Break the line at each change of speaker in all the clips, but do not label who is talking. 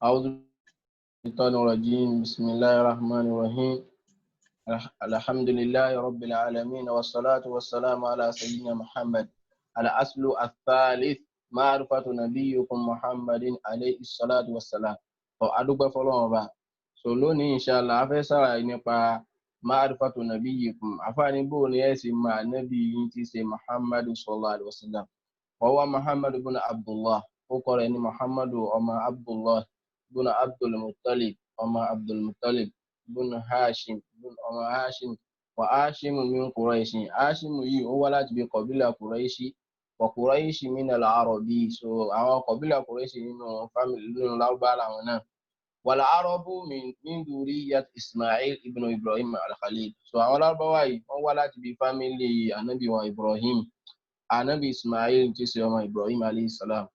أعوذ بالله من الشيطان الرجيم بسم الله الرحمن الرحيم الحمد لله رب العالمين والصلاة والسلام على سيدنا محمد. الأصل الثالث معرفة نبيكم محمد عليه الصلاة والسلام. adúpẹ́ fọ́lọ́run ọba. So lónìí inshallah a fẹ́ ṣàlàyé nípa معرفة نبيكم. àfààní bó ni ẹ sì máa nábì yín tí ṣe Muhammad sallallahu alaihi wasallam. وهو محمد بن عبد الله. ó kọ rẹ̀ ní Muhammad ọmọ Abdullah بن عبد المطلب ọmọ عبد المطلب بن هاشم بن ọmọ Hashim wa Hashim min Quraish. Hashim yìí ó wá láti bí kọ̀bílà Quraishi wa Quraish min al-Arabi. So àwọn kọ̀bílà Quraish nínú family nínú Lárúbáwá làwọn náà. wal Arabu min duriyat Ismail ibn Ibrahim al-Khalil. So àwọn Lárúbáwá yìí wọ́n wá láti bí family Ànábì wa Ibrahim, Ànábì Ismail tí ṣe ọmọ Ibrahim alayhi salam.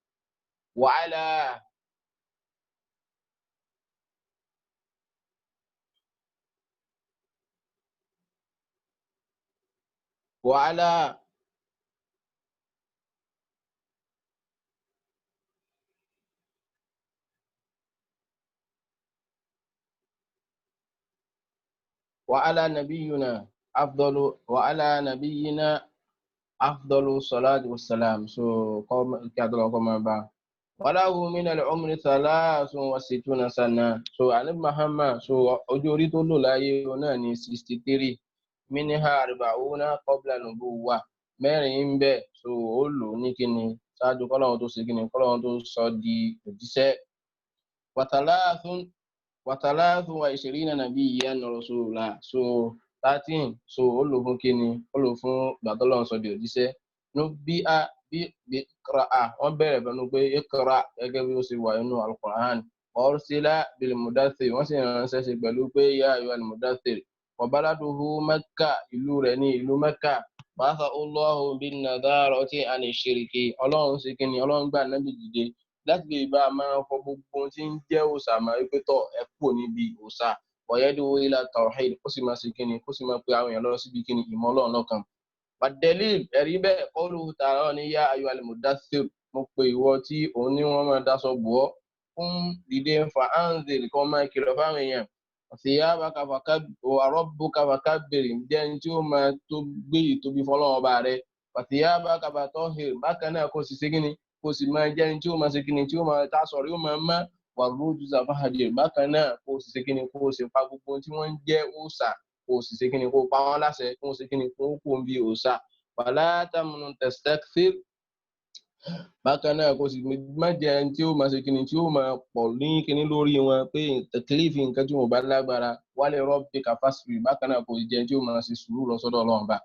وعلى نبينا أفضل الصلاة والسلام. So kí adọ́lọ́ kọ́ máa bá. وله من العمر 63 سنة. So Ànábì Muhammad, so ọjọ́ orí tó lò láyé náà ní 63. منها 40 قبل النبوة. mẹ́rin ń bẹ, so ó lò ní kíni ṣáájú kọ́lọ́run tó ṣe kíni kọ́lọ́run tó sọ di òjíṣẹ́. وثلاث وعشرين نبيا رسولا. So 13, so ó lò fún kíni ó lò fún gbàtọ́lọ́run sọ di òjíṣẹ́. bí iqra, wọ́n bẹ̀rẹ̀ pẹ̀lú pé iqra gẹ́gẹ́ bí ó ṣe wà nínú al-Qur'an. ursila bil mudaththir, wọ́n sì ránṣẹ́ sí pẹ̀lú pé ya ayyuhal mudaththir. wa baladuhu Makkah, ìlú rẹ̀ ní ìlú Makkah. ba'atha Allahu bin nadarati ani shirki. Ọlọ́run ṣe kíni ọlọ́run gbà nábì dìde láti lè bá a máa fọ gbogbo tí ń jẹ́ òòṣà máa wípé tọ̀ ẹ kúrò níbi òòṣà. wa yad'u ila tawhid, ó sì máa ṣe kíni kó sì máa pe àwọn èèyàn lọ síbi kíni ìmọ̀ Ọlọ́run lọ́kan. Wad-dalil, ẹ̀rí bẹ́ẹ̀ qawluhu ta'ala ní ya ayyuhal mudaththir, mo pe ìwọ tí òun ní wọ́n máa dáṣọ bò ọ́ fún dìde fa anzir kọ́ máa kìlọ̀ fáwọn èèyàn. thiyabaka wa rabbuka fakabbir, jẹ́ ẹni tí ó máa tó gbé ìtóbi fọ́lọ́run ọba rẹ̀. wa thiyabaka fatahhir, bákan náà kó sì ṣe kíni kó sì máa jẹ́ ẹni tí ó máa ṣe kíni tí ó máa táṣọ rí ó máa mọ́. war-rujza fahjur, bákan náà kó sì ṣe kíni kó sì pa gbogbo tí wọ́n ń jẹ́ òòṣà, kó sì ṣe kíni kó pa wọ́n láṣẹ kó sì kíni kó kó ń bí òòṣà. wala tamnun tastakthir, bákan náà kó sì má jẹ́ ẹni tí ó máa ṣe kíni tí ó máa pọ̀ ní kíni lórí wọn pé tẹkílífì nǹkan tí wọn bá lágbára. wali rabbika fasbir, bákan náà kó sì jẹ́ ẹni tí ó máa ṣe sùúrù lọ sọ́dọ̀ Ọlọ́run bá.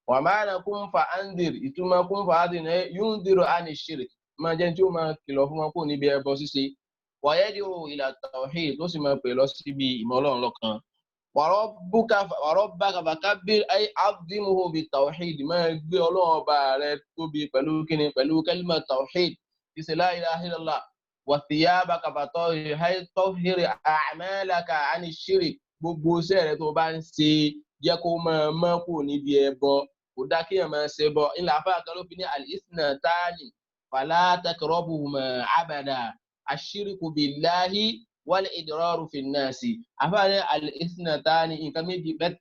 wa ma'na kun fa anzir, ìtumọ̀ kun fa anzir ní yunziru ani shirk, máa jẹ́ ẹni tí ó máa kìlọ̀ fún wọn kó níbi ẹbọ ṣíṣe. wa yad'u ila tawhid, tó sì máa pè lọ síbi ìmọ̀ Ọlọ́run lọ́kan. wa rabbaka fakabbir ay azimhu bi tawhid, máa gbé Ọlọ́run ọba rẹ̀ tóbi pẹ̀lú kíni pẹ̀lú kalima tawhid ìṣe la ilaha illallah. wa thiyabaka fatahhir ay tahhir a'malaka ani shirk, gbogbo iṣẹ́ rẹ̀ tó bá ń ṣe jẹ́ kó máa mọ́ kó níbi ẹbọ. kò dá kí ẹ máa ṣe bọ ńlá afáàkà ló fi ní al-ithnatani fala taqrabuhuma abada ash-shirku billahi wal idraru fi nnasi. àfáàní al-ithnatani, nǹkan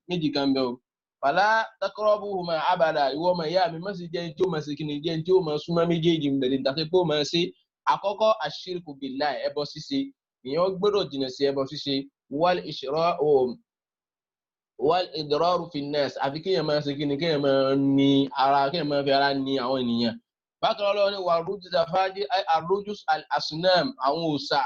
méjì kan bẹ́ẹ̀ o. fala taqrabuhuma abada, ìwọ ọmọ ìyá mi má sì jẹ́ tí ó máa ṣe kíni jẹ́ tí ó máa súnmọ́ méjèèjì ń bẹ̀rẹ̀ nígbà pé ó máa ṣe. àkọ́kọ́ ash-shirku billahi, ẹbọ ṣíṣe, ìyẹn gbọ́dọ̀ jìnnà sí ẹbọ ṣíṣe. wal idraru fi nnas, àfi kéèyàn máa ṣe kíni kéèyàn máa ní ara kéèyàn máa fi ara ní àwọn ènìyàn. bákan náà lọ́wọ́ ní war-rujza fájí ar-rujuz al-asnam, àwọn òòṣà.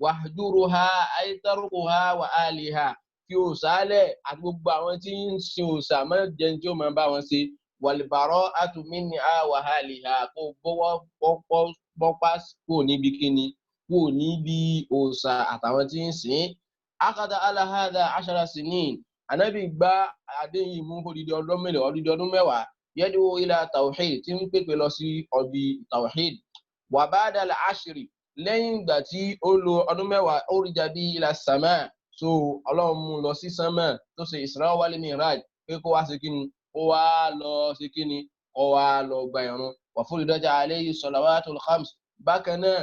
wahjuruha ay tarkuha wa aliha, fi òòṣà lẹ̀ àti gbogbo àwọn tí ń sin òòṣà má jẹ́ tí ó máa bá wọn ṣe. wal-bara'atu minha wa aliha, kó bọ́pá kó níbi kíni kó níbi òòṣà àtàwọn tí ń sìn. akada ala hadha 10 sinin, Ànábì gba àdéhùn mú odidi ọdún mẹ́wàá. yad'u ila tawhid, tí ń pèpè lọ sí ọbí tawhid. wa ba'da al-ashri, lẹ́yìn ìgbà tí ó lo ọdún mẹ́wàá, urija bi ila sama, so Ọlọ́run mú lọ sí sánmà tó ṣe Isra wal Mi'raj pé kó wá ṣe kíni kó wá lọ ṣe kíni kó wá lọ gba ìrun. wa furidat alayhi salawatul khams, bákan náà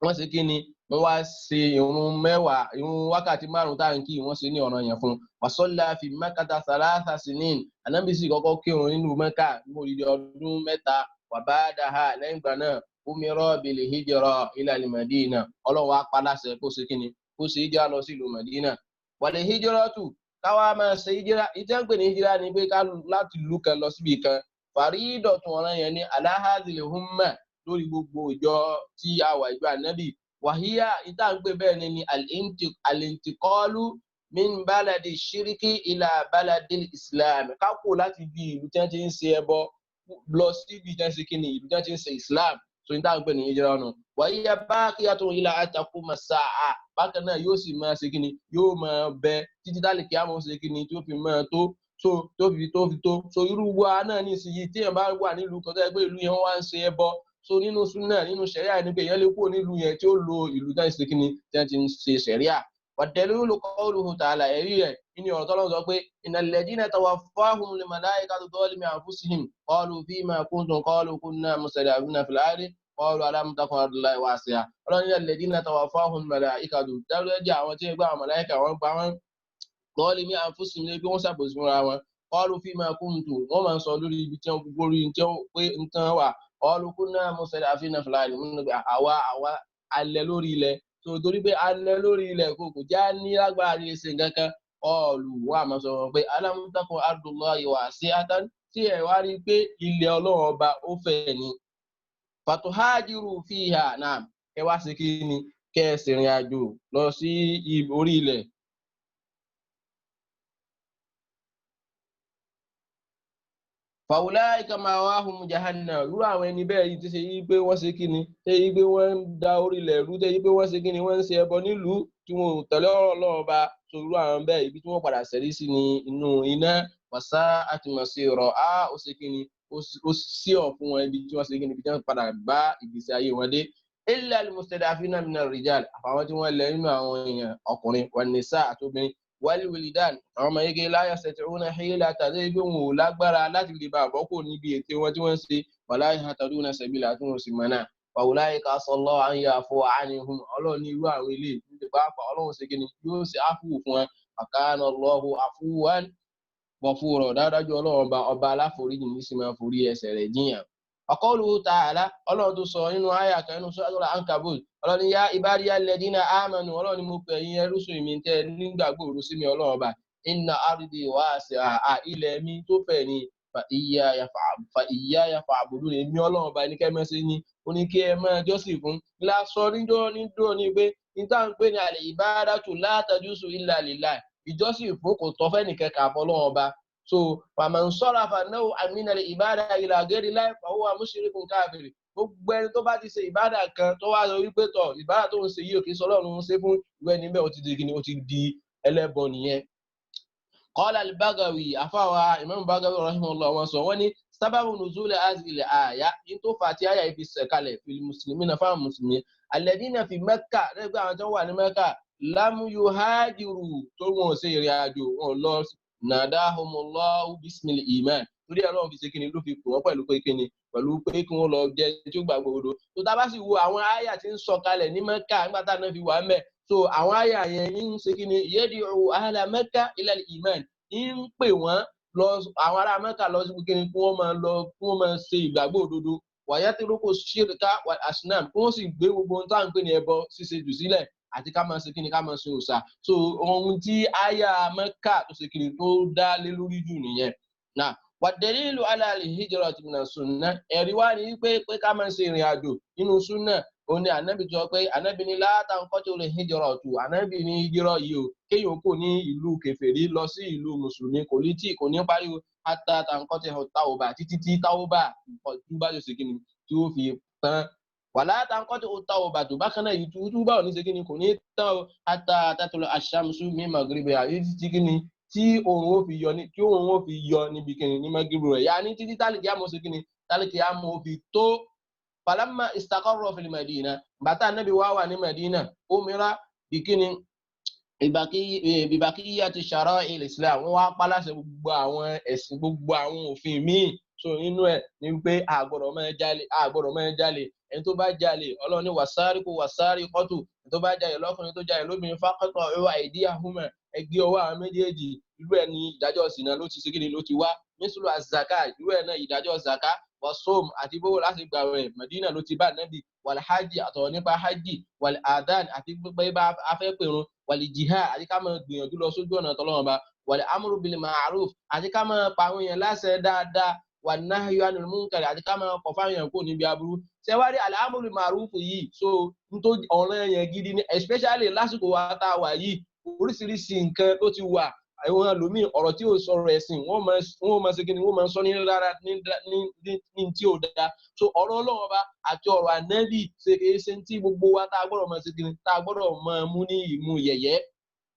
wọ́n ṣe kíni wọ́n wá ṣe ìrun mẹ́wàá ìrun wákàtí 5 tá ń kí wọ́n ṣe ní ọ̀ranyàn fún wasalla fi Makkata thalatha sinin Ànábì sì kọ́kọ́ kírun nínú Mẹ́kà ní odidi ọdún 3 wa ba'daha lẹ́yìn ìgbà náà umira bil hijra ila al Madina Ọlọ́run wá pa láṣẹ kó ṣe kíni kó ṣe hijra lọ sí ìlú Madina wal hijratu káwá máa ṣe hijra ìtẹ́ ń pè ní hijra ni pé ká láti ìlú kan lọ síbi kan faridatun ọ̀ranyàn ní ala hadhil umma lórí gbogbo ìjọ tí a wà ìjọ Ànábì wàhíyà ìta ń pè bẹ́ẹ̀ ni al-intiqalu min baladi shiriki ila baladi islam kákò láti bí ìlú tí wọ́n ti ń ṣe ẹbọ lọ sí ibi tí wọ́n ṣe kíni ìlú tí wọ́n ti ń ṣe islam so ìta ń pè ní hijra ọ̀nà wàhíyà baqiyatun ila taquma as-sa'a bákan náà yóò sì máa ṣe kíni yóò máa bẹ títí tálíkì àmọ́ ṣe kíni tí ó fi máa tó so irú wa náà nísìnyí tí èèyàn bá wà nílùú kan tó yẹ pé ìlú yẹn wá ń ṣe ẹbọ so nínú súnà nínú ṣẹ̀ríà ní pé èèyàn lè kúrò nílùú yẹn tí ó lo ìlú tí wọ́n ṣe kíni tí wọ́n ti ń ṣe ṣẹ̀ríà والدليل قوله تعالى إيه إني أرتلوا ذوقي إن الذين توفاهم الملائكة ظالمي أنفسهم قالوا فيما كنتم قالوا كنا مستضعفين في الأرض قالوا ألم تكن أرض الله واسعة إن الذين توفاهم الملائكة تلجأ وتيجوا الملائكة وانبعوا ظالمي أنفسهم يبيعون سبزموا قالوا فيما كنتم وما صلوا لي بتيم بقولوا إنتوا قالوا كنا مستضعفين في الأرض من àwa alẹ́ lórí ilẹ̀ so torí pé alẹ́ lórí ilẹ̀ kò já ní lágbára ní ṣe nǹkan kan ọlù wà máa sọ pé alam takun ardullahi wasi'atan tí ẹ wá rí pé ilẹ̀ Ọlọ́run ọba ó fẹ̀ ni fatuhajiru fiha náà ẹ wá sí kí ni kẹ́ ẹ ṣèrìn àjò lọ sí orí ilẹ̀ fàwùláìka máa wá hùn jahannam irú àwọn ẹni bẹ́ẹ̀ yìí ti ṣe yí pé wọ́n ṣe kí ni ṣe yí pé wọ́n ń da orílẹ̀ rú ṣe yí pé wọ́n ṣe kí ni wọ́n ń ṣe ẹbọ nílùú tí wọn ò tẹ̀lé ọ̀rọ̀ Ọlọ́run bá so irú àwọn bẹ́ẹ̀ ibi tí wọ́n padà ṣẹ̀rí sí ni inú iná wàsá àtìmọ̀sí rọ̀ á ó ṣe kí ni ó sí ọ̀ fún wọn ibi tí wọ́n ṣe kí ni ibi tí wọ́n padà bá ìgbésí ayé wọn dé illa al-mustad'afina mina rijal àfàwọn tí wọ́n lẹ̀ nínú àwọn èèyàn ọkùnrin wan nisa àtobìnrin wal-wildan àwọn ọmọ yege la yastati'una hilatan tàbí pé wọn ò lágbára láti lè bá àbọ́kò níbi ètè wọn tí wọ́n ṣe wala yahtaduna sabila tí wọ́n sì mọ̀nà wa ulaika asallahu an ya'fuwa anhum Ọlọ́run ní irú àwọn ilé níbi pàápàá Ọlọ́run ṣe kí ni yóò ṣe áfù fún wọn wa kana Allahu afuwan ghafura dáadájú Ọlọ́run ọba aláforíjì ní sì máa forí ẹ̀ṣẹ̀ rẹ̀ jiyàn Qawluhu ta'ala Ọlọ́run tó sọ nínú àyà kan nínú Suratul Ankabut Ọlọ́run ya ibadiyal ladina amanu Ọlọ́run ni mo pè yín ẹrúsùn mi tẹ́ nígbàgbọ́ òru sí mi Ọlọ́run ọba inna ardi wasi'a ilẹ̀ mi tó fẹ̀ ni fa iyaya fa'budun èmi Ọlọ́run ọba ní kẹ́mẹ́ sí ní ó ní kí ẹ máa jọ́sìn fún lásọ níjọ́ ní pé níta ń pè ní al ibadatu la tajuzu illa lillah ìjọ́sìn fún kò tọ́ fẹ́ nìkan kà fọ́ Ọlọ́run ọba so faman sarafa náà amina al ibada ila ghairi llahi fa huwa mushrikun kafir gbogbo ẹni tó bá ti ṣe ìbádà kan tó wá lọ wípé tọ ìbádà tó ń ṣe yìí ò kì í sọ Ọlọ́run ń ṣe fún ìwé níbẹ̀ ó ti di kíni ó ti di ẹlẹ́bọ nìyẹn. Qala al-Baghawi àfáwà Imam Baghawi rahimahullah wọn sọ wọ́n ní sábàbù nuzul hadhihi al-aya in tó fà tí àyà ibi sẹ̀kalẹ̀ fil muslimina fáwọn mùsùlùmí alladhina fi Mẹ́kà lẹ́gbẹ̀ẹ́ àwọn tó wà ní Mẹ́kà lam yuhajiru tó wọn ṣe ìrìn àjò wọn lọ nadahumullahu bismil iman torí Ọlọ́run fi ṣe kíni ló fi pè wọ́n pẹ̀lú pé kíni pẹ̀lú pé kí wọ́n lọ jẹ́ tí ó gbàgbọ́ òdodo tó tá bá sì wo àwọn àyà tí ń sọ̀kalẹ̀ ní Mẹ́kà nígbà tá náà fi wà mẹ́ so àwọn àyà yẹn ń ṣe kíni yad'u ahla Mẹ́kà ila al-iman ń pè wọ́n lọ àwọn ará Mẹ́kà lọ sí kíni kí wọ́n máa ṣe ìgbàgbọ́ òdodo wa yatruku shirka wal asnam kí wọ́n sì gbé gbogbo ohun tá à ń pè ní ẹbọ ṣíṣe jù sílẹ̀ àti ká máa ṣe kíni ká máa ṣe òòṣà so ohun tí àyà Mẹ́kà tó ṣe kíni tó dá lé lórí jù nìyẹn náà wàdẹ̀lílù aláàlì hijira ti mìíràn sunna ẹ̀rí wá ní pé ká máa ń ṣe ìrìn àjò nínú sunna òun ni ànábì sọ pé ànábì ní látàkọ́tò lè hijira ọ̀tù ànábì ní hijira yìí o kéèyàn kò ní ìlú kèfèrí lọ sí ìlú mùsùlùmí kò ní tí kò ní pariwo hátà tàǹkọ́tò tàwọ̀bà títí tí tàwọ̀bà túbà yóò ṣe kí ni tí ó fi tán wàlá tàǹkọ́tò tàwọ̀bà tó bákan náà yìí túbà ò ní ṣe kí ni kò ní tán o hátà tàtùlọ̀ àṣàmùsù mi magribiha títí kí ni tí òun ó fi yọ níbi kíni ní magibu rẹ̀ yá ní títí tálíkì àmọ́ sí kíni tálíkì àmọ́ fi tó falamma istaqarra fil Madina bàtà nábì wà ní Madina umira bikini bibaqiyati shara'il Islam wọ́n wá pàláṣẹ gbogbo àwọn ẹ̀sìn gbogbo àwọn òfin míì so nínú ẹ̀ ní pé àgbọ̀dọ̀ máa jalè ẹni tó bá jalè Ọlọ́run ní wasariqu wasariqatu ẹni tó bá jalè lọ́kùnrin tó jalè lóbìnrin faqta'u aydiyahuma ẹgbẹ́ ọwọ́ àwọn méjèèjì irú ẹ̀ ní ìdájọ́ ṣìnà ló ti ṣe kí ni ló ti wá mislu az-zaka irú ẹ̀ náà ìdájọ́ zaka wasom àti bówó láti gbààwẹ̀ Madina ló ti bá Nábì wal hajj àtọ̀rọ̀ nípa hajj wal adhan àti pé bá afẹ́ pèrún wal jihad àti ká máa gbìyànjú lọ sójú ọ̀nà tọ́lọ́run bá wal amru bil ma'ruf àti ká máa pa àwọn èèyàn láṣẹ dáadáa wan nahyu anil munkar àti ká máa kọ̀ fáwọn èèyàn kó níbi aburú ṣe wá rí al amru bil ma'ruf yìí so nítorí ọ̀ràn èèyàn gidi ni especially lásìkò wa tá a wà yìí oríṣiríṣi nǹkan tó ti wà àwọn ẹlòmíì ọ̀rọ̀ tí ò sọ̀rọ̀ ẹ̀sìn wọ́n máa ṣe kí ni wọ́n máa sọ ní rárá ní tí ò dáa so ọ̀rọ̀ Ọlọ́run Ọba àti ọ̀rọ̀ Ànábì ṣe kìí ṣe tí gbogbo wa tá a gbọ́dọ̀ máa ṣe kí ni tá a gbọ́dọ̀ máa mú ní ìmú yẹ̀yẹ́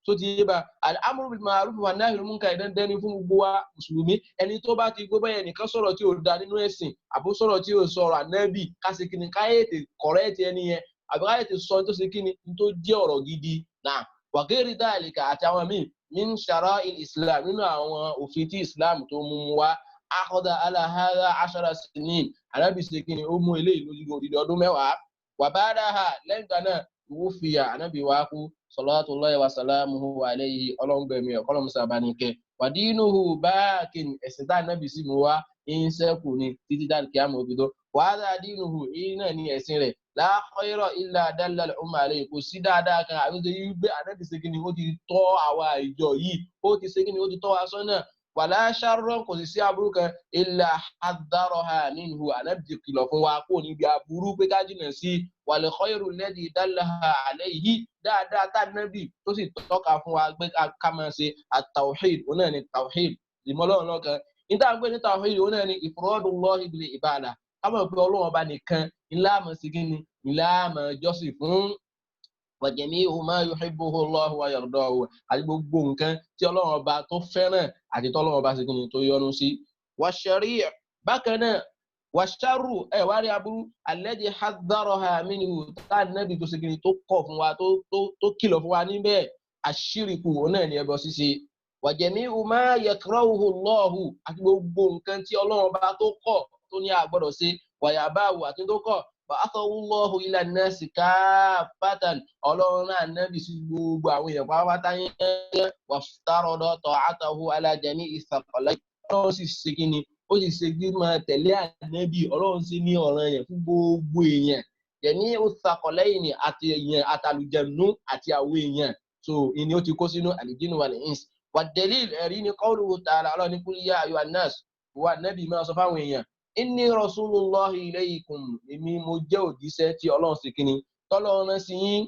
tó ti yé ba al-amru bil ma'ruf wa nahyu anil munkar dandan ni fún gbogbo wa mùsùlùmí ẹni tó bá ti gbọ́ bẹ́ẹ̀ nìkan sọ̀rọ̀ tí ò dáa nínú ẹ̀sìn àbó sọ̀rọ̀ tí ò sọ̀rọ̀ Ànábì ká ṣe kí ni ká ètè correct ẹni yẹn àbí ká ètè sọ tó ṣe kí ni tó jẹ́ ọ̀rọ̀ gidi náà wa ghairi dhalika àti àwọn míì min shara'il islam nínú àwọn òfin tí islam tó mú wá akhadha ala hadha 10 sinin Ànábì ṣe kí ni ó mú eléyìí lójú odidi ọdún 10 wa ba'daha lẹ́yìn ìgbà náà wufiya Ànábì wá kú salawatullahi wa salamuhu alayhi ọlọ́ngbẹ̀mí ọ̀kọ́lọ́mùsà bá ní kẹ́ wa dinuhu bakin ẹ̀sìn tá Ànábì sí mú wá ń sẹ́kù ní títí dá kíámà òbí tó wa hadha dinuhu iná ní ẹ̀sìn rẹ̀ la khayra illa dalla al-umma alayhi kò sí dáadáa kan àbí ṣe yí gbé Ànábì ṣe kí ni ó ti tọ́ àwa ìjọ yìí ó ti ṣe kí ni ó ti tọ́ wa sọ́nà wala sharran kò sì sí aburú kan illa haddaraha minhu Ànábì ti kìlọ̀ fún wa kó níbi aburú pé ká jìnà sí wal khayru alladhi dallaha alayhi dáadáa tá Ànábì tó sì tọ́ka fún wa pé ká máa ṣe at-tawhid òun náà ni tawhid ìmọ̀lọ́run lọ́kan níta ń gbé ní tawhid òun náà ni ifradullahi bil ibadah ká mọ̀ pé Ọlọ́run Ọba nìkan ńlá mọ̀ sí kí ni ńlá mọ̀ jọ́sìn fún wa jami'u ma yuhibbuhu Allahu wa yardahu àti gbogbo nǹkan tí Ọlọ́run Ọba tó fẹ́ràn àti tọ́lọ́run Ọba sí kí ni tó yọ́nú sí wa shari' bákan náà wa sharru ẹ̀ wá rí aburú alladhi haddaraha minhu tá Ànábì tó sí kí ni tó kọ̀ fún wa tó kìlọ̀ fún wa níbẹ̀ àṣírìkù òun náà ni ẹbọ ṣíṣe wa jami'u ma yakrahuhu Allahu àti gbogbo nǹkan tí Ọlọ́run Ọba tó kọ̀ tó ní a gbọ́dọ̀ ṣe wa yabahu àti tó kọ̀ Allahu ila nasi kaffatan Ọlọ́run náà Ànábì sí gbogbo àwọn èèyàn pátápátá yẹn waftarada ta'atahu ala jami'i thaqalayn Ọlọ́run sì ṣe kí ni ó sì ṣe gbé máa tẹ̀lé Ànábì Ọlọ́run sì ní ọ̀ràn yẹn fún gbogbo èèyàn jami'u thaqalayn àti èèyàn àtàlùjẹ̀nú àti àwọn èèyàn so ìní ó ti kó sínú al-jinnu wal-ins wad-dalil ẹ̀rí ni qawluhu ta'ala Ọlọ́run ní kul ya ayyuhan nas wa Ànábì máa sọ fáwọn èèyàn inni rasulullahi ilaykum èmi mo jẹ́ òjíṣẹ́ tí Ọlọ́run sì kíni tọ́lọ́run rán sí yín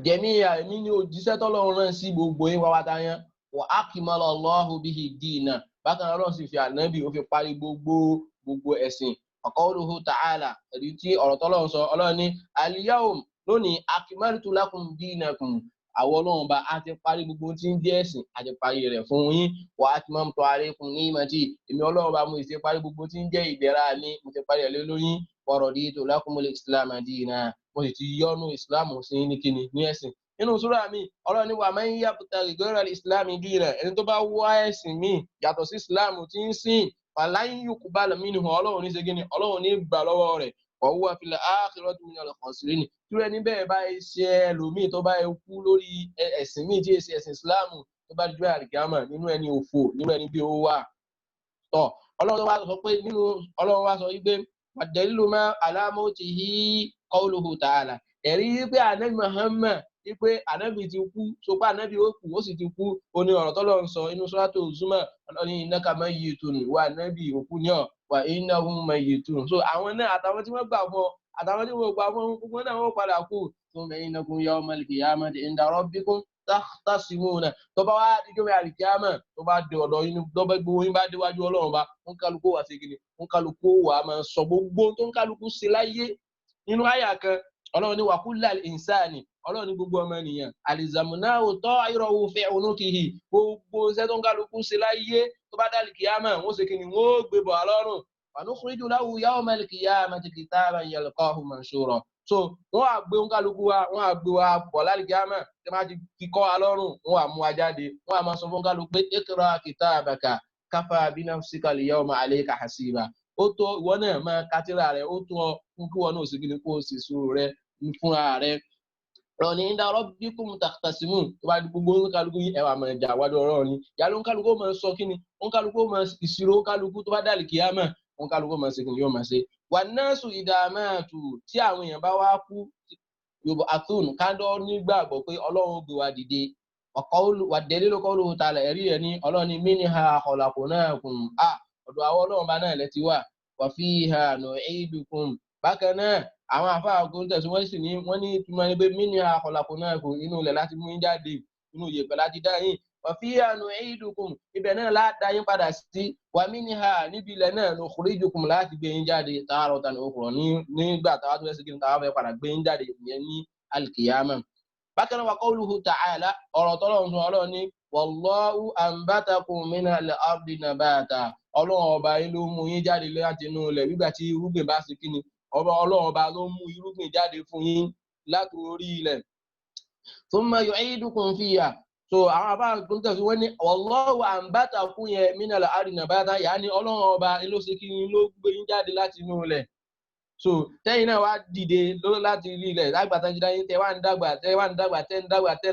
jẹ̀míyà èmi ní òjíṣẹ́ tọ́lọ́run rán sí gbogbo yín wáwátá yẹn wa akmala Allahu bihi dina bákan náà Ọlọ́run sì fi Ànábì ó fi parí gbogbo ẹ̀sìn qawluhu ta'ala èyí tí ọ̀rọ̀ tọ́lọ́run sọ Ọlọ́run ní al-yawm lónìí akmaltu lakum dinakum àwọn Ọlọ́run bá a ti parí gbogbo tí ń jẹ́ ẹ̀sìn a ti parí rẹ̀ fún yín wa atmamtu alaykum ni'mati èmi Ọlọ́run bá mo sì parí gbogbo tí ń jẹ́ ìdẹ̀ra mi mo ti parí ẹ̀ lé lóyún wa raditu lakumul islama dina mo sì ti yọ́nú ìsìláàmù sí ní kíni ní ẹ̀sìn nínú súrà mi Ọlọ́run ní wa man yabtaghi ghayra al-islami dina ẹni tó bá wá ẹ̀sìn mi yàtọ̀ sí ìsìláàmù tí ń sìn falan yuqbala minhu Ọlọ́run ní ṣe kíni Ọlọ́run ní gbà lọ́wọ́ rẹ̀ wa huwa fil akhirati minal khasirin tí ẹni bẹ́ẹ̀ bá ṣe ẹlòmíì tó bá kú lórí ẹ̀sìn míì tí èsì ẹ̀sìn ìsìláàmù tó bá dúró àlìkíyámà nínú ẹni òfò nínú ẹni bí ó wà tọ́ Ọlọ́run wá sọ pé nínú Ọlọ́run wá sọ wípé wad-dalilu ma ala mawtihi qawluhu ta'ala ẹ̀rí wípé Ànábì Muhammad wípé Ànábì ti kú so pé Ànábì ó kú ó sì ti kú ó ní ọ̀rọ̀ tọ́lọ́run sọ inú suratu Zumar ní innaka mayyitun wa Ànábì òkú ní ọ̀ wa innahum mayyitun so àwọn náà àtàwọn tí wọ́n gbà fún àtàwọn tí wọ́n gbà fún gbogbo náà wọ́n padà kú thumma innakum yawmal qiyamati inda rabbikum takhtasimuna tó bá wá díjọ́ àlìkíyámà tó bá dé ọ̀dọ̀ yín tó bá gbogbo yín bá déwájú Ọlọ́run bá ń kálukú wá sí kíni ń kálukú wá máa sọ gbogbo tó ń kálukú ṣe láyé nínú àyà kan Ọlọ́run ní wa kullal insani Ọlọ́run ní gbogbo ọmọ ènìyàn alzamunahu ta'irahu fi unukihi gbogbo iṣẹ́ tó ń kálukú ṣe láyé tó bá dálì kíyámà wọ́n ṣe kíni wọ́n gbé bọ̀ lọ́rùn wa nukhriju lahu yawmal qiyamati kitaban yalqahu manshura so wọ́n á gbé oníkálukú wa wọ́n á gbé wa bọ̀ lálìkíyámà tí wọ́n ti kíkọ́ wa lọ́rùn wọ́n á mú wa jáde wọ́n á máa sọ fún oníkálukú pé iqra kitabaka kafa binafsika al-yawma alayka hasiba ó tó ìwọ náà máa kátìrà rẹ̀ ó tó fún kí wọn náà sì kíni kó o sì sùúrù rẹ̀ fúnra rẹ̀ rọ̀ní inda rabbikum takhtasimun tó bá gbogbo oníkálukú yìí ẹwà máa jà wájú ọ̀rọ̀ ni yàrá oníkálukú ó máa sọ kíni oníkálukú ó máa ìṣirò oníkálukú tó bá dàlí kíyámà oníkálukú ó máa ṣe kíni yóò máa ṣe wan nasu idha matu tí àwọn èèyàn bá wá kú yorùbá athun kándọ́ nígbàgbọ́ pé ọlọ́run ó gbé wa dìde wà dalilu qawluhu ta'ala ẹ̀rí ẹ̀ ní ọlọ́run ní minha khalaqnakum ọ̀dọ̀ àwọn ọlọ́run bá náà lẹ́ti wà wa fiha nu'idukum bákan náà àwọn àfáà ogun tẹ̀sí wọ́n sì ní wọ́n ní túmọ̀ ní pé minha khalaqnakum inú ilẹ̀ láti mú yín jáde inú yèèpẹ̀ láti dá yín wa fiha nu'idukum ibẹ̀ náà láti yín padà sí wa minha níbi ilẹ̀ náà nukhrijukum láti gbé yín jáde taratan ukhra nígbà táwa tó fẹ́ sí kí táwa fẹ́ padà gbé yín jáde ìyẹn ní al-qiyamah. bákan náà wa qawluhu ta'ala ọ̀rọ̀ tọ́lọ́run sọ ọlọ́run ní wallahu anbatakum minal ardi nabata ọlọ́run ọba yín ló mú yín jáde láti inú ilẹ̀ nígbà tí irúgbìn bá sí kíni ọlọ́run ọba ló mú irúgbìn jáde fún yín láti orí ilẹ̀ thumma yu'idukum fiha so àwọn àbá gbọ́ntẹ̀ sí wọ́n ní wallahu anbatakum yẹn minal ardi nabata yà ní ọlọ́run ọba ló ṣe kí ni ló gbé yín jáde láti inú ilẹ̀ so tẹ́yìn náà wá dìde láti ilé ilẹ̀ lágbàtà jíjá yín tẹ́ wá ń dàgbà tẹ́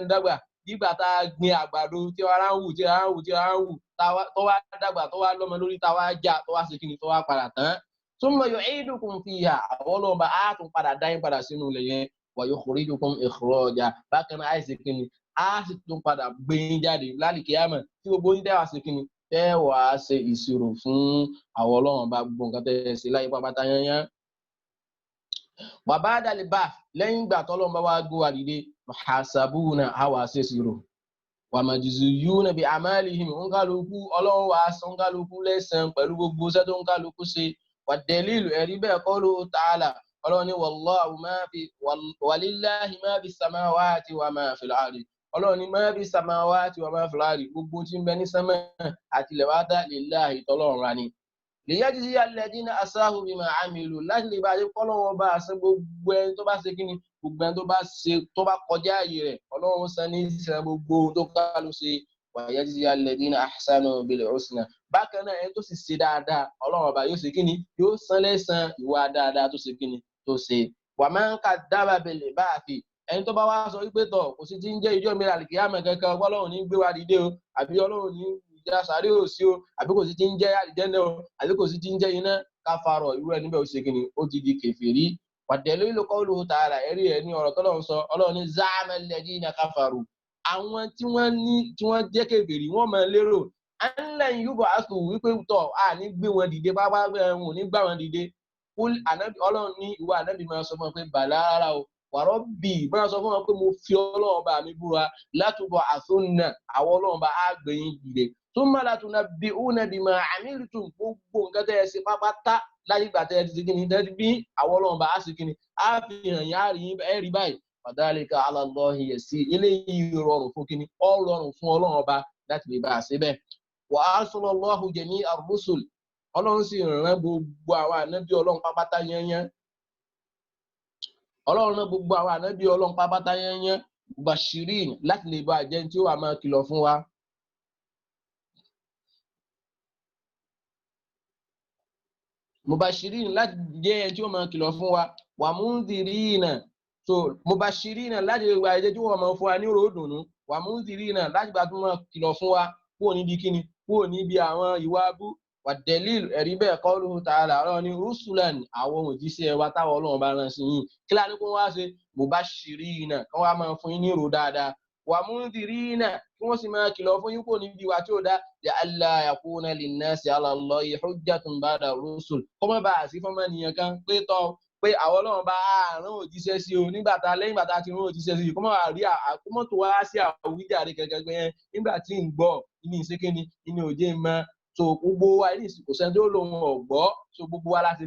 ń dàgbà nígbà tá a gbin àgbàdo tí wọ́n á ń wù tó wá dàgbà tó wá lọ́mọ lórí tá wá já tó wá ṣe kí ni tó wá padà tán thumma yu'idukum fiha àwọn ọlọ́ọ̀bá á tún padà dá yín padà sínú ilẹ̀ yẹn wa yukhrijukum ikhraja bákan náà àìsí kí ni á sì tún padà gbé yín jáde lálìkíyámà tí gbogbo yín tẹ́wàá ṣe kí ni tẹ́wàá ṣe ìṣirò fún àwọn ọlọ́ọ̀bá gbogbo nǹkan tẹ́ ṣe láyé pápátá yányán wa ba'da al-ba'th lẹ́yìn ìgbà tọ́lọ́ọ̀bá wá gbé wa dìde muhasabuna àwa ṣe ìṣirò wa majziyuna bi amalihim oníkálukú ọlọ́run wa san oníkálukú lẹ́san pẹ̀lú gbogbo iṣẹ́ tó oníkálukú ṣe wad-dalilu ẹ̀rí bẹ́ẹ̀ qawluhu ta'ala ọlọ́run ní walillahi ma fi samawati wa ma fil ardi ọlọ́run ní ma fi samawati wa ma fil ardi gbogbo tí ń bẹ ní sánmà àti ilẹ̀ wá dá lillahi tọ́lọ́run ra ni liyajziya alladhina asahu bima amilu láti lè bá yẹ kọ́lọ́run bá ṣe gbogbo ẹni tó bá ṣe kíni gbogbo ẹni tó bá kọjá ààyè rẹ̀ ọlọ́run san ní ìṣẹ́ gbogbo tó kálù ṣe wa yajziya alladhina ahsanu bil husna bákan náà ẹni tó sì ṣe dáadáa ọlọ́run ọba yóò ṣe kíni yóò san lẹ́san ìwà dáadáa tó ṣe kíni tó ṣe wa man kadaba bil ba'thi ẹni tó bá wá sọ wípé tọ̀ kò sí ti ń jẹ́ ìjọ́ mìíràn àlìkíyàmọ̀ kankan ọlọ́run ní gbé wa dìde o àbí ọlọ́run ní ìjà sàárè ò sí o àbí kò sí ti ń jẹ́ àlìjẹ́nà o àbí kò sí ti ń jẹ́ iná káfàrọ̀ irú ẹni bẹ́ẹ̀ ó ṣe kíni ó ti di kèfèrí wad-dalilu qawluhu ta'ala ẹ̀rí ẹ̀ ní ọ̀rọ̀ tọ́lọ́run sọ ọlọ́run ní za'ama alladhina kafaru àwọn tí wọ́n jẹ́ kèfèrí wọ́n máa lérò anlan yub'athu wípé tọ̀ à ní gbé wọn dìde pápá wọn ní gbà wọn dìde ọlọ́run ní ìwà ànábì máa sọ fún wọn pé bàlá rárá o wa rabbi máa sọ fún wọn pé mo fi ọlọ́run bá mi búra latub'athunna àwọn ọlọ́run bá á gbé yín dìde thumma latunabbi'unna bima 'amiltum gbogbo nǹkan tẹ́ ẹ ṣe pápátá láyé ìgbà tẹ́ ẹ ti ṣe kíni tẹ́ ti bí àwọn ọlọ́run bá á ṣe kíni á fi hàn yín á rí ẹ̀rí báyìí fadhalika 'ala Allahi yasir eléyìí rọrùn fún kíni ó rọrùn fún ọlọ́run ọba láti lè bá a ṣe bẹ́ẹ̀ wa arsala Allahu jami'a ar-rusul ọlọ́run sì rán gbogbo àwọn ànábì ọlọ́run pápátá yẹnyẹn ọlọ́run náà gbogbo àwọn ànábì ọlọ́run pápátá yẹnyẹn bashirin láti lè bá jẹ́ tí ó wà máa kìlọ̀ fún wa mubashirin láti jẹ́ tí ó máa kìlọ̀ fún wa wa mundhirina so mubashirina láti lè bá jẹ́ tí ó máa fún wa ní ròdùnú wa mundhirina láti bá tún máa kìlọ̀ fún wa kúrò níbi kíni kúrò níbi àwọn ìwà abú wad-dalil ẹ̀rí bẹ́ẹ̀ qawluhu ta'ala ọlọ́run ní rusulan àwọn òjíṣẹ́ wa táwọn ọlọ́run bá rán sí yín kí láti kó wá ṣe mubashirina kán wá máa fún yín ní ìrò dáadáa wa mundhirina kí wọ́n sì máa kìlọ̀ fún yín kúrò níbi ìwà tí ó dá li'alla yakuna linnasi 'ala Allahi hujjatun ba'da rusul kọ́mọ́ bá àti fọ́mọ́ nìyẹn kan pé àwọn ọlọ́run bá rán òjíṣẹ́ sí o lẹ́yìn bàtà ti rán òjíṣẹ́ sí kọ́mọ́ àrí àkómọ́ tó wá sí àwíjàre gẹ́gẹ́ nígbà tí ń gbọ́ inú ìṣékéni inú òjé mọ́ so gbogbo wa ní ìsìnkú sẹ́ni tó lòun ọ̀gbọ́ so gbogbo wa láti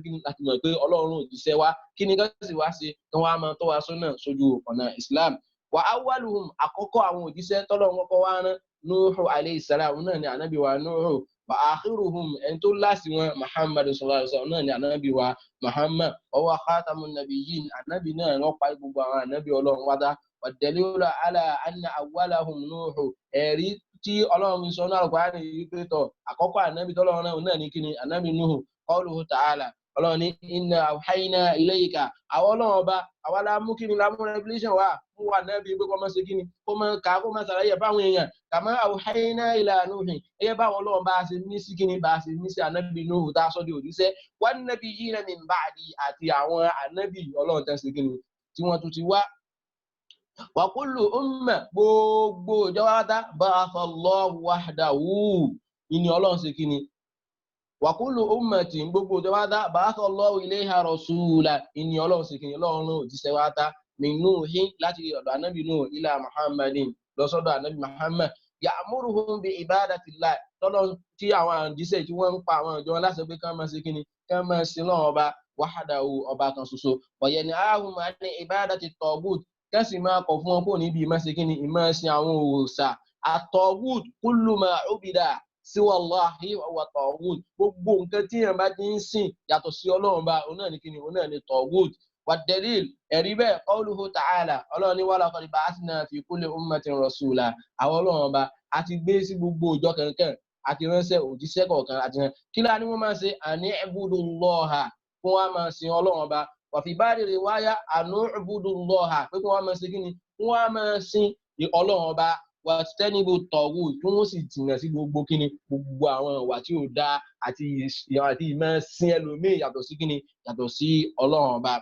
mọ̀ pé ọlọ́run òjíṣẹ́ wa kí ni gọ́ọ̀sì sì wá sí kí wọ́n á máa tọ́ wa sọ́nà sójú ọ̀nà Islam wa awwaluhum àkọ́kọ́ àwọn òjíṣẹ́ tọ́lọ́run kọ́kọ́ wá rán Nuhu alayhi salam náà ni ànábì wa Nuhu wa akhiruhum ẹni tó láti wọn Muhammad sallallahu alaihi wasallam náà ni ànábì wa Muhammad wa huwa khatamun nabiyyin ànábì náà ló parí gbogbo àwọn ànábì Ọlọ́run wá dá wa dalilu ala anna awwalahum Nuhu ẹ̀rí tí Ọlọ́run sọ náà Al-Qur'ani yìí pé tọ̀ àkọ́kọ́ ànábì tọ́lọ́run náà ní kíni ànábì Nuhu qawluhu ta'ala Ọlọ́run ní inna awhayna ilayka àwọn Ọlọ́run ọba àwa la mú kíni la mú revelation wá fún wa nábì pé kó máa ṣe kíni kó máa kà kó máa ṣàlàyé fáwọn èèyàn kama awhayna ila Nuhin ẹyẹ báwọn Ọlọ́run bá ṣe ní sí kíni bá ṣe ní sí ànábì Nuhu tá a sọ di òjíṣẹ́ wan nabiyyina min ba'di àti àwọn ànábì Ọlọ́run tẹ́ ṣe kíni tí wọ́n tún ti wá wa kullu umma gbogbo ìjọba ba'athallahu wahdahu ìní Ọlọ́run ṣe kíni wa kullu ummatin gbogbo ìjọba ba'athallahu ilayha rasula ìní Ọlọ́run ṣe kíni Ọlọ́run òjíṣẹ́ wá tá min Nuhin láti ọ̀dọ̀ ànábì Nuhu ila Muhammadin lọ sọ́dọ̀ ànábì Muhammad ya'muruhum bi ibadatillah tọ́lọ́ tí àwọn àjíṣẹ́ tí wọ́n ń pa àwọn ìjọ láṣẹ pé kán máa ṣe kíni kán máa sin Ọlọ́run ọba wahdahu ọba kan ṣoṣo wa yanhahum 'an ibadati taghut kẹ́sì máa kọ̀ fún wọn kó níbi ìmọ̀ ṣe kíni ìmọ̀ ṣe àwọn òòṣà at-taghut kullu ma ubida siwa Allahi wa taghut gbogbo nǹkan tí èèyàn bá ti ń sìn yàtọ̀ sí Ọlọ́run bá òun náà ní kíni òun náà ní taghut wa dalil ẹ̀rí bẹ́ẹ̀ qawluhu ta'ala Ọlọ́run ní wa laqad ba'athna fi kulli ummatin rasula àwọn Ọlọ́run ọba àti gbé sí gbogbo ìjọ kankan àti ránṣẹ́ òjíṣẹ́ kọ̀ọ̀kan àti rán kí láà ní wọ́n máa ṣe àní ibudullaha fún wa máa sin Ọlọ́run ọba wàfi báyìí rè wáyà ànú ibudullaha pé kí wọ́n máa ṣe kíni kí wọ́n máa sin Ọlọ́run ọba wà tẹ́nibù tọ̀wù tí wọ́n sì jìnnà sí gbogbo kíni gbogbo àwọn ìwà tí ò dáa àti ìmọ̀ sin ẹlòmíì yàtọ̀ sí kíni yàtọ̀ sí Ọlọ́run ọba.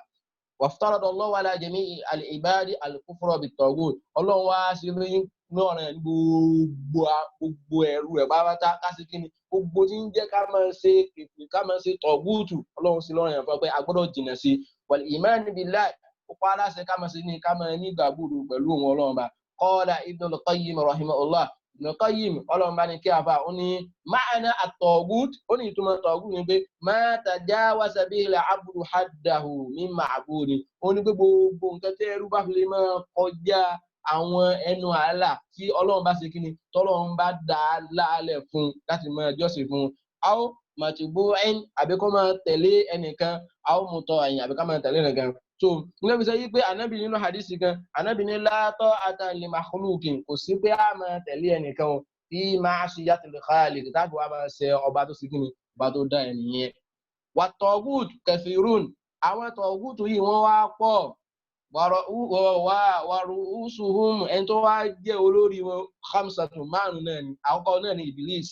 waftaradallahu ala jami'i al-ibadi al-kufra bit-taghut Ọlọ́run wá sí lóyún náà rẹ̀ gbogbo ẹ̀rù ẹ̀ pátá ká sí kíni gbogbo tí ń jẹ́ ká máa ṣe tọ̀gúùtù Ọlọ́run sí lọ́rùn yẹn fún pé a gbọ́dọ̀ jìnnà sí wal iman billahi ó pa aláṣẹ ká máa ṣe ní ká máa ní ìgbàgbọ́ pẹ̀lú òun Ọlọ́run bá qala Ibn al-Qayyim rahimahullah Ibn al-Qayyim Ọlọ́run bá ní kí a fà ó ní ma'ana at-taghut ó ní ìtumọ̀ tọ̀gúùtù ní pé ma tajawaza bihi al-'abdu haddahu min ma'budi ó ní pé gbogbo nǹkan tẹ́ ẹrú bá fi lè máa kọjá àwọn ẹnu ààlà tí Ọlọ́run bá ṣe kíni tọ́lọ́run bá dá láàlẹ̀ fún láti máa jọ́sìn fún aw matbu'in àbí kó máa tẹ̀lé ẹnìkan aw muta'in àbí ká máa tẹ̀lé ẹnìkan so nígbà bí sọ yí pé ànábì nínú hadisi kan ànábì ní la ta'ata li makhluqin kò sí pé a máa tẹ̀lé ẹnìkan fi ma'siyatil khaliq tàbí wàá máa ṣe ọba tó ṣe kíni ọba tó dá ẹnìyẹn wa taghut kathirun àwọn tọ̀gútù yìí wọ́n wá pọ̀ wàrúùsùhùm ẹni tó wá jẹ́ olórí wọn khamsatun márùn náà ni àkọ́kọ́ náà ni Iblis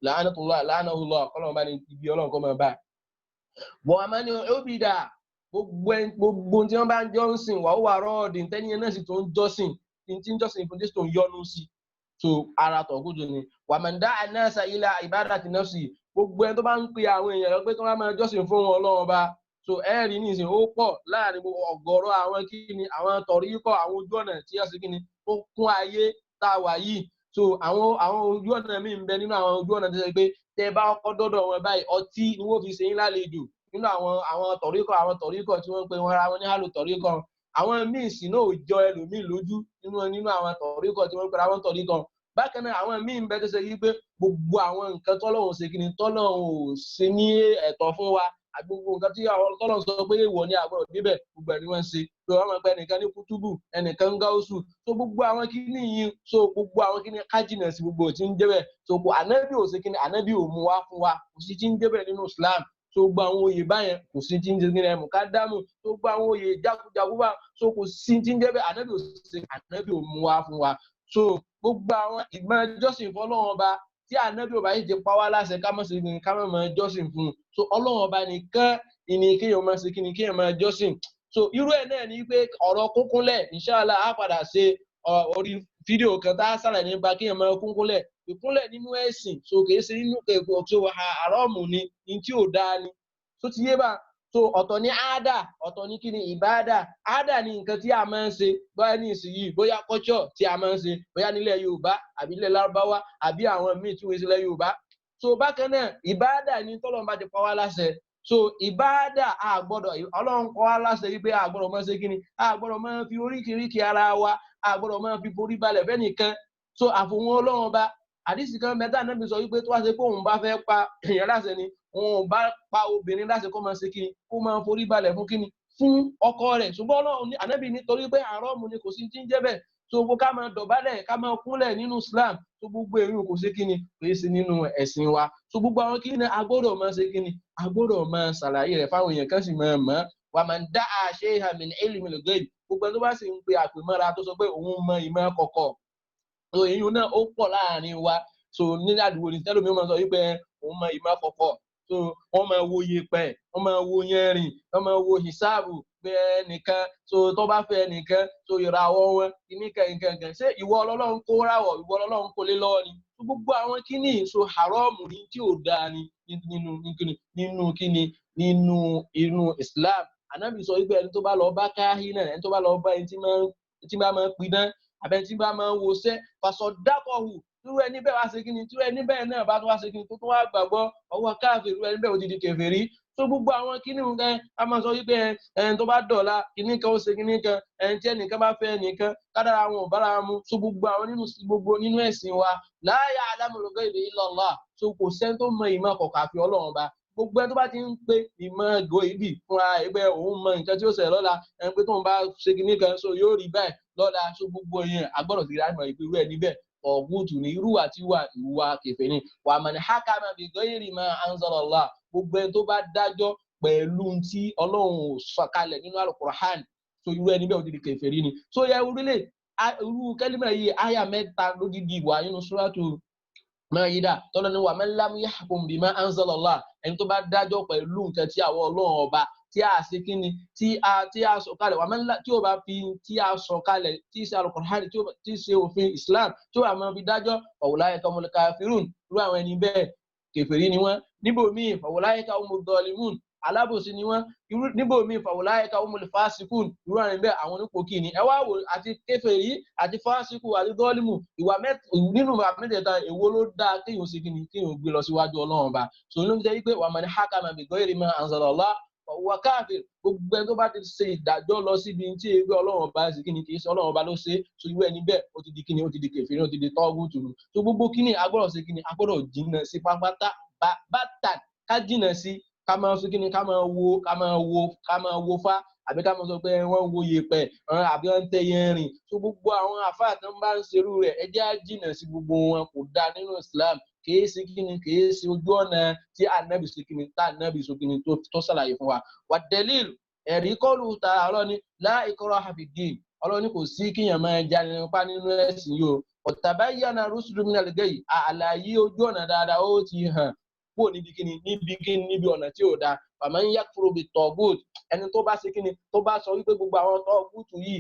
la'anahullah kọ́lọ̀ bá ní ibi Ọlọ́run kọ́ máa bá wọ́n a máa ní òbídà gbogbo tí wọ́n bá ń jọ́sìn wà ó wà rọ́ọ̀dì tẹ́niyẹn náà sì tó ń jọ́sìn tí ń jọ́sìn fún tó ń yọ́nú sí so ara tọ̀gútù ni wà man da'a an-nasa ila ibadati nafsi gbogbo ẹni tó bá ń pe àwọn èèyàn lọ pé kí wọ́n máa jọ́sìn fún wọn Ọlọ́run bá so ẹ̀rí ní ìsìn ó pọ̀ láàrin ọ̀gọ̀rọ̀ àwọn kíni àwọn tọ̀ríkọ̀ àwọn ojú ọ̀nà tí wọ́n sì kíni ó kún ayé tá a wà yìí so àwọn ojú ọ̀nà míì ń bẹ nínú àwọn ojú ọ̀nà tó ṣe pé tẹ́ bá kọ́ dọ́dọ̀ wọn báyìí ọtí ni wọ́n fi ṣe yín lálejò nínú àwọn tọ̀ríkọ̀ tí wọ́n pe wọn ra wọn ní hálò tọ̀ríkọ̀ àwọn míì sì náà ò jọ ẹlòmíì lójú nínú àwọn tọ̀ríkọ̀ tí wọ́n pe ra wọn tọ̀ríkọ̀ bákan náà àwọn míì ń bẹ tó ṣe yí pé gbogbo àwọn nǹkan tọ́lọ́run ṣe kíni tọ́lọ́run ò ṣe ní ẹ̀tọ́ fún wa àgbogbo nǹkan tí Ọlọ́run sọ pé èèwọ̀ ní àgbọ̀rọ̀ níbẹ̀ gbogbo ẹni wọ́n ń ṣe tó wọ́n máa pẹ́ ẹnìkan ní kútúbù ẹnìkan ń gáúsù tó gbogbo àwọn kíní yìí so gbogbo àwọn kíní kájìnà sí gbogbo tí ń jẹ́bẹ̀ so kò ànábì ò ṣe kíní ànábì ò mú wá fún wa kò sí tí ń jẹ́bẹ̀ nínú Islam so gbogbo àwọn oyè báyẹn kò sí tí ń jẹ́ kíní ẹ̀mú kádámù so gbogbo àwọn oyè jákujàku bá so kò sí tí ń jẹ́bẹ̀ ànábì ò mú wá fún wa so gbogbo àwọn ìgbọ́n jọ́sìn fọ́lọ́run ọba tí ànábì ọba yìí ti pa wá láṣẹ ká máa ṣe kíni ká máa jọ́sìn fún un so Ọlọ́run ọba nìkan ìní kéèyàn máa ṣe kíni kéèyàn máa jọ́sìn so irú ẹ̀ náà ni pé ọ̀rọ̀ kúnkúnlẹ̀ inshallah á padà ṣe orí fídíò kan tá a sàlàyé nípa kéèyàn máa kúnkúnlẹ̀ ìkúnlẹ̀ nínú ẹ̀sìn so kìí ṣe nínú kẹ̀kọ́ so àrọ́ọ̀mù ni ní tí ò dáa ni so ti yé bá so ọ̀tọ̀ ní àádà ọ̀tọ̀ ní kíni ìbáàdà àádà ni nǹkan tí a máa ń ṣe bóyá ní ìsinyìí bóyá culture tí a máa ń ṣe bóyá nílẹ̀ Yorùbá àbí nílẹ̀ Lárúbáwá àbí àwọn míì tí wọ́n ṣe nílẹ̀ Yorùbá so bákan náà ìbáàdà ni tọ́lọ́run bá ti pa wá láṣẹ so ìbáàdà àgbọ́dọ̀ Ọlọ́run kọ́ wá láṣẹ wípé àgbọ́dọ̀ máa ṣe kíni àgbọ́dọ̀ máa fi oríkìríkì ara wa àgbọ́dọ̀ máa fi forí balẹ̀ fẹ́nìkan so àfòun Ọlọ́run ọba àdìsí kan mẹ́ta Ànábì sọ wípé tó wá ṣe pé òun bá fẹ́ pa èèyàn láṣẹ ni òun bá pa obìnrin láṣẹ kó máa ṣe kíni kó máa forí balẹ̀ fún kíni fún ọkọ rẹ̀ ṣùgbọ́n Ọlọ́run ní Ànábì nítorí pé àrọ́ọ̀mù ni kò sí tí ń jẹ́ bẹ́ẹ̀ so gbogbo ká máa dọ̀bálẹ̀ ká máa kúnlẹ̀ nínú Islam so gbogbo èyí kò sí kíni kò sí nínú ẹ̀sìn wa so gbogbo àwọn kíni agbọ́dọ̀ máa ṣe kíni agbọ́dọ̀ máa ṣàlàyé rẹ̀ fáwọn èèyàn kan sì máa mọ̀ wà máa ń dá àṣẹ ìhàmì ilmi al-ghaib gbogbo ẹni tó bá sì ń pe àpèmọ́ra tó sọ pé òun mọ ìmọ̀ kọ̀kọ̀ so èyí náà ó pọ̀ láàrin wa so ní àdúgbò ní tẹ́lómi máa sọ wípé òun mọ ìmọ̀ kọ̀kọ̀ so wọ́n máa wo yẹ̀pẹ̀ wọ́n máa wo yẹ̀rìn wọ́n máa wo hisabu pé ẹnìkan so tó bá fẹ́ ẹnìkan so ìràwọ̀ wọn nǹkan ṣé ìwọ Ọlọ́run kó ráwọ̀ ìwọ Ọlọ́run kó lé lọ́wọ́ ni so gbogbo àwọn kíní so haramu ní tí ò dáa ni nínú Islam Ànábì sọ wípé ẹni tó bá lọ bá káhínà ẹni tó bá lọ bá ẹni tí bá máa pidán àbẹ tí bá máa ń wọṣẹ́ fasọdákọ̀hù irú ẹni bẹ́ẹ̀ wá ṣe kíni irú ẹni bẹ́ẹ̀ náà bá tó wá ṣe kíni tó wá gbàgbọ́ ọwọ́ káàfin irú ẹni bẹ́ẹ̀ ó ti di kèfèrí so gbogbo àwọn kíní nǹkan a máa sọ wípé ẹni tó bá dọ̀la kíní kan ó ṣe kíní kan ẹni tí ẹnìkan bá fẹ́ ẹnìkan kádàrá wọn ò bára mu so gbogbo àwọn nínú ẹ̀sìn wa la ya'lamul ghaiba illa Allah so kò sẹ́ni tó mọ ìmọ̀ kọ̀ọ̀kan àfi Ọlọ́run ọba gbogbo ẹni tó bá ti ń pe ìmọ̀ ẹ̀gọ́ ìbí fúnra ẹgbẹ́ òun mọ nǹkan tí ó ṣẹlẹ̀ lọ́la ẹni pé tóun bá ṣe kíní kan so yóò rí bẹ́ẹ̀ lọ́la so gbogbo yẹn agbọ́dọ̀ ti rí àmọ̀ ìpínlẹ̀ ẹ̀ níbẹ̀ ọ̀gùtù ní irú àti ìwà kẹfẹ́ ni wà man hakama bi ghayri ma anzala Allah gbogbo ẹni tó bá dájọ́ pẹ̀lú tí Ọlọ́run ò sọ̀kalẹ̀ nínú Al-Qur'an so irú ẹni bẹ́ẹ̀ ó ti di kẹfẹ́ rí ni so yẹ orílẹ̀ irú kẹ́límà yìí àyà mẹ́ta lódìdí wà nínú suratu Maida tọ́lọ́ ni wà man lam yahkum bima anzala Allah ẹni tó bá dájọ́ pẹ̀lú nǹkan tí àwọn Ọlọ́run ọba tí a ṣe kíni tí a sọ kalẹ̀ wà máa tí ó bá fi tí a sọ kalẹ̀ tí ṣe Al-Qur'an tí ṣe òfin Islam tí ó bá máa fi dájọ́ faulaika humul kafirun irú àwọn ẹni bẹ́ẹ̀ kèfèrí ni wọ́n níbòmíì faulaika humud zalimun alábòsí ni wọ́n níbòmíì faulaika humul fasiqun irú àwọn ẹni bẹ́ẹ̀ àwọn onípòkì ni ẹ wá wò àti kèfèrí àti fásikù àti dọ́ọ̀lìmù ìwà nínú mẹ́tẹ̀ẹ̀ta èwo ló dáa kéèyàn ṣe kíni kéèyàn gbé lọ síwájú Ọlọ́run ọba sọ ló ń jẹ́ wípé wa man hakama bi ghayri ma anzala Allah wà káàfin gbogbo ẹni tó bá ti ṣe ìdájọ́ lọ síbi tí ẹgbẹ́ Ọlọ́run ọba ṣe kíni kì í ṣe Ọlọ́run ọba ló ṣe so irú ẹni bẹ́ẹ̀ ó ti di kíni ó ti di kèfèrí ó ti di tọ́gùtù so gbogbo kíni agbọ́dọ̀ ṣe kíni agbọ́dọ̀ jìnnà sí pápátá bàtà ká jìnnà sí ká máa ṣe kíni ká máa wo fá àbí ká máa sọ pé wọ́n wo yẹ̀pẹ̀ àbí wọ́n tẹ yẹn rìn so gbogbo àwọn àfáà tó ń bá ń ṣerú rẹ̀ ẹ jẹ́ á jìnnà sí gbogbo wọn kò dáa nínú Islam kìí ṣe kíni kìí ṣe ojú ọ̀nà tí Ànábì ṣe kíni tá Ànábì ṣe kíni tó ṣàlàyé fún wa wà delil ẹ̀rí kọlù ta ọlọ́ni la ikraha fid-din ọlọ́ni kò sí kíyàn máa jalè nípa nínú ẹ̀sìn yìí o ọ̀tàbáyánà rúṣùlù minal ghayy àlàyé ojú ọ̀nà dáadáa ó ti hàn kúrò níbi ọ̀nà tí ò dáa faman yakfuru bit-taghut ẹni tó bá ṣe kíni tó bá sọ wípé gbogbo àwọn tọ́gùtù yìí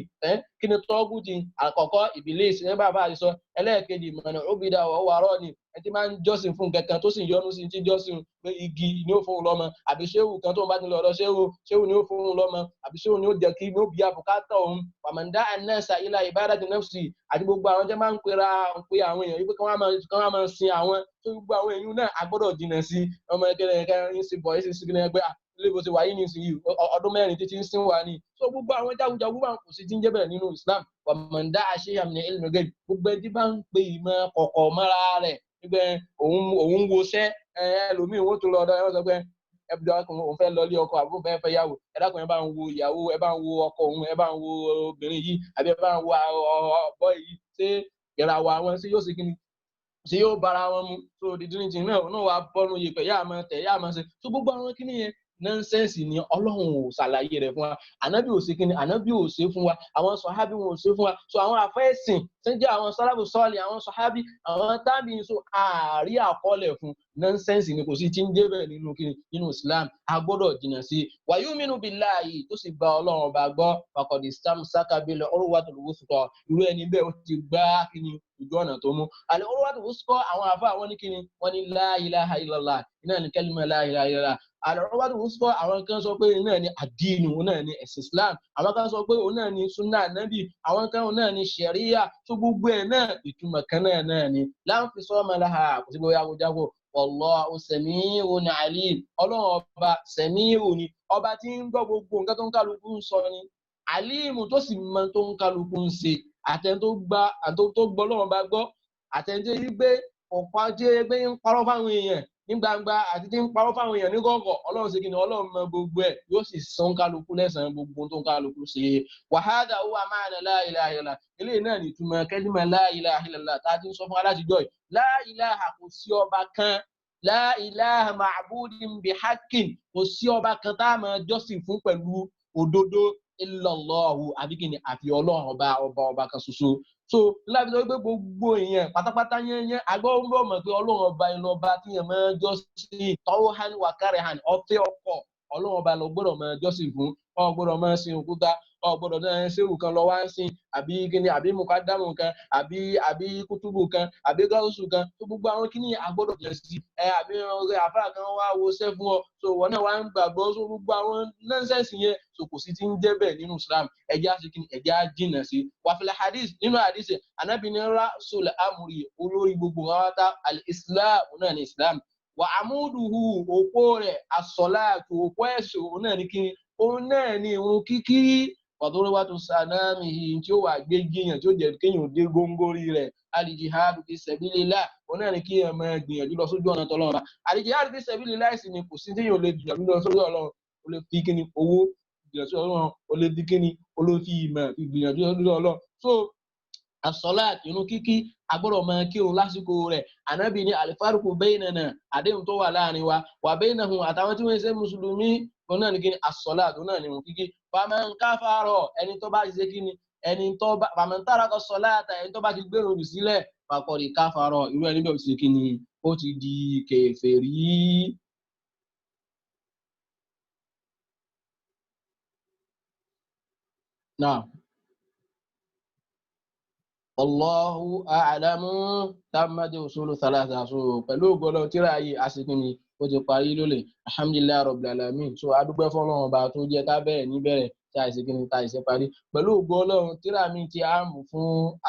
kíni tọ́gùtù àkọ́kọ́ ìbílísì ní bàbá àdìsọ ẹlẹ́ẹ̀kejì mọ̀nà òbídà ọ̀wárọ̀ ni ẹni tí máa ń jọ́sìn fún kankan tó sì ń yọnu sí ti jọ́sìn pé igi ni ó fún un lọ́mọ àbí ṣéwù kan tó ń bá ti lọ ọ̀dọ̀ ṣéwù ni ó fún un lọ́mọ àbí ṣéwù ni ó jẹ́ kí ní ó bí àbùkátà òun pàmòdá an-nasa ila ibadati nafsi àti gbogbo àwọn jẹ́ máa ń pe àwọn èèyàn wípé kán wá máa sin àwọn tó gbogbo àwọn èèyàn náà agbọ́dọ̀ jìnnà sí ọmọ ẹgbẹ́ ń sin bọ̀ ẹ́ sì sí ẹgbẹ́ ilé bó ṣe wáyé ní ìsinyìí ọdún mẹ́rin títí ń sin wà ní so gbogbo àwọn jagunjagun bá ń kò sí tí ń jẹ́ bẹ̀rẹ̀ nínú Islam wà mọ̀ndá àṣeyà min ilmi al-ghaib gbogbo ẹni tí bá ń pe ìmọ̀ kọ̀kọ̀ mọ́ra rẹ̀ nígbà òun woṣẹ́ ẹlòmíì wọ́n tó lọ ọ̀dọ̀ ẹ̀ wọ́n sọ pé ẹbùdó òun fẹ́ lọ ilé ọkọ àbúrò fẹ́ yàwó ẹ dákun ẹ bá ń wo ìyàwó ẹ bá ń wo ọkọ òun ẹ bá ń wo obìnrin yìí àbí ẹ bá ń wo ọ̀bọ yìí ṣé ìràwọ̀ àwọn sí yóò ṣe kíni ṣé yóò bára wọn mu so dídíríntì náà wà bọ́nu yèpẹ̀ yá máa tẹ̀ yá máa ṣe so gbogbo àwọn kíní yẹn nọ́nsẹ́ǹsì ni Ọlọ́run ò ṣàlàyé rẹ̀ fún wa Ànábì ò ṣe kíni Ànábì ò ṣe fún wa àwọn sọ̀hábì wọn ò ṣe fún wa so àwọn àfẹ́sìn tí ń jẹ́ àwọn sálàfù sọ́ọ̀lì àwọn sọ̀hábì àwọn tábì so àárí àkọọ́lẹ̀ fún nọ́nsẹ́ǹsì ni kò sí tí ń jẹ́ bẹ́ẹ̀ nínú kíni nínú Islam a gbọ́dọ̀ jìnnà sí wa yu'minu billahi tó sì gba Ọlọ́run ọba gbọ́ faqad istamsaka bil urwatil wuthqa irú ẹni bẹ́ẹ̀ ó ti gbá kíni ojú ọ̀nà tó mú àlẹ́ urwatil wuthqa àwọn àfáà wọn ní kíni wọ́n ní la ilaha illallah iná ní kẹ́límà la ilaha illallah àlọ́wọ́dù ń sọ àwọn kan sọ pé náà ni àdínù náà ni ẹ̀sìn Islam àwọn kan sọ pé òun náà ni sunna nabi àwọn kan náà ni sharia tó gbogbo ẹ̀ náà ìtumọ̀ kan náà ni láǹfi sọ́ọ́mọ láha kò sí bóyá agojago wallahu sami'un alim Ọlọ́run ọba sami'un ni ọba tí ń gbọ́ gbogbo nǹkan tó ń kálukú ń sọ ni alimu tó sì mọ tó ń kálukú ń ṣe àtẹn tó gbọ́ Ọlọ́run bá gbọ́ àtẹ̀jẹ́ yìí gbé ọ̀pá jẹ́ gbé ń parọ́ fáwọn èèyàn ní gbangba àti tí ń parọ́ fáwọn èèyàn ní kọ̀kọ̀ ọlọ́run ṣe kí ni ọlọ́run mọ gbogbo ẹ̀ yóò sì san kálukú lẹ́san gbogbo tó ń kálukú ṣe wàhádà ó wà máa nà la ilaha illallah eléyìí náà ní ìtumọ̀ kẹ́límà la ilaha illallah tá a ti ń sọ fún alátijọ́ yìí la ilaha kò sí ọba kan la ilaha ma'budin bihaqqin kò sí ọba kan tá a máa jọ́sìn fún pẹ̀lú òdodo illallahu àbíkíni àfi ọlọ́run ọba kan ṣoṣo so láti sọ pé gbogbo èèyàn pátápátá yẹn agbọ́nbọ̀ mọ̀ pé ọlọ́run ọba iná ọba tí yẹn máa jọ́sìn tawhan wa karahan ọ̀fẹ́ ọkọ̀ ọlọ́run ọba lọ gbọ́dọ̀ máa jọ́sìn fún ọ gbọ́dọ̀ máa sin òkúta ọ gbọ́dọ̀ náà ṣéwù kan lọ wá ń sìn àbí kíni àbí mukadamu kan àbí kútùbù kan àbí gáúsù kan tó gbogbo àwọn kíní agbọ́dọ̀ jẹ́ sí àbí àfà kan wá wo ṣẹ́ fún ọ so wọn náà wá ń gbàgbọ́ so gbogbo àwọn nọ́ńsẹ̀nsì yẹn so kò sí ti ń jẹ́ bẹ́ẹ̀ nínú Islam ẹ̀jẹ̀ á sì kíni ẹ̀jẹ̀ á jìnà sí wàfílẹ̀ hadith nínú hadith Ànábì ní rasul amri olórí gbogbo wáwátá al-Islam náà ní Islam wà àmúdùhù òpó rẹ̀ as-salatu òpó ẹ̀sùn òun náà ní kíni òun náà ní ìrun kíkí fàdúrówá tó sànáàmì yìí tí ó wà gbé gíyàn tí ó jẹ́ kéèyàn dé góńgórí rẹ̀ al-jihadu fi sabilillah òun náà ní kí ẹ máa gbìyànjú lọ sójú ọ̀nà tọ́lọ́run al-jihadu fi sabilillah sì ni kò sí tí yóò lè gbìyànjú lọ sójú Ọlọ́run ó lè fi kíni owó gbìyànjú Ọlọ́run ó lè fi kíni ó lè fi ìmọ̀ gbìyànjú lójú Ọlọ́run so as-salat irun kíkí agbọ́dọ̀ máa kírun lásìkò rẹ̀ Ànábì ní al-farqu baynana àdéhùn tó wà láàrin wa baynahum àtàwọn tí wọ́n ṣe mùsùlùmí òun náà ní kíni as-salat òun náà ní irun kíkí faman kafara ẹni tó bá ṣe kíni ẹni tó bá faman taraka as-salata ẹni tó bá ti gbèrò rù sílẹ̀ faqad kafara irú ẹni bẹ́ẹ̀ ṣe kíni ó ti di kèfèrí. náà Allahu a'lamu tamadi usulu thalatha so pẹ̀lú ògbọ́lọ́ tíra yìí asikini ó ti parí lólè alhamdulillah rabbil alamin so adúgbẹ́ fọ́lọ́run ọba tó jẹ́ ká bẹ̀rẹ̀ níbẹ̀rẹ̀ tí àìsíkini ta ìṣe parí pẹ̀lú ògbọ́lọ́ tíra mi ti á mú fún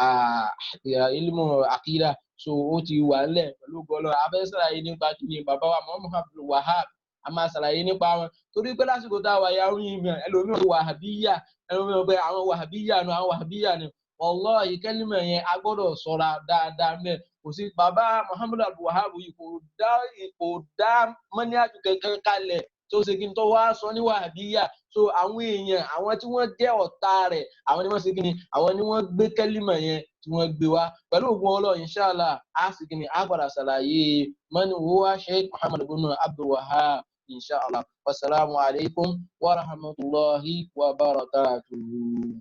ilmu akida so ó ti wà ńlẹ̀ pẹ̀lú ògbọ́lọ́ abẹ́ sàlàyé nípa kíni bàbá wa Muhammad Abdul Wahhab a máa sàlàyé nípa wọn torí pé lásìkò tá a wà yà ń yìn ẹlòmíràn wàhábíyà ẹlòmíràn pé àwọn wàhábíyà ni wallahi kẹ́límà yẹn a gbọ́dọ̀ ṣọ́ra dáadáa mẹ́ kò sí bàbá Muhammad Abdul Wahhab yìí kò dá mọ́níàjù kankan kalẹ̀ tó ṣe kí n tó wá sọ ní wàhábíyà so àwọn èèyàn àwọn tí wọ́n jẹ́ ọ̀tá rẹ̀ àwọn ni wọ́n ṣe kí ni àwọn ni wọ́n gbé kẹ́límà yẹn tí wọ́n gbé wá pẹ̀lú ògùn Ọlọ́run inshallah a sì kí ni a padà ṣàlàyé man huwa Sheikh Muhammad ibn Abdul Wahhab inshallah wassalamu alaikum wa rahmatullahi wa barakatuhu.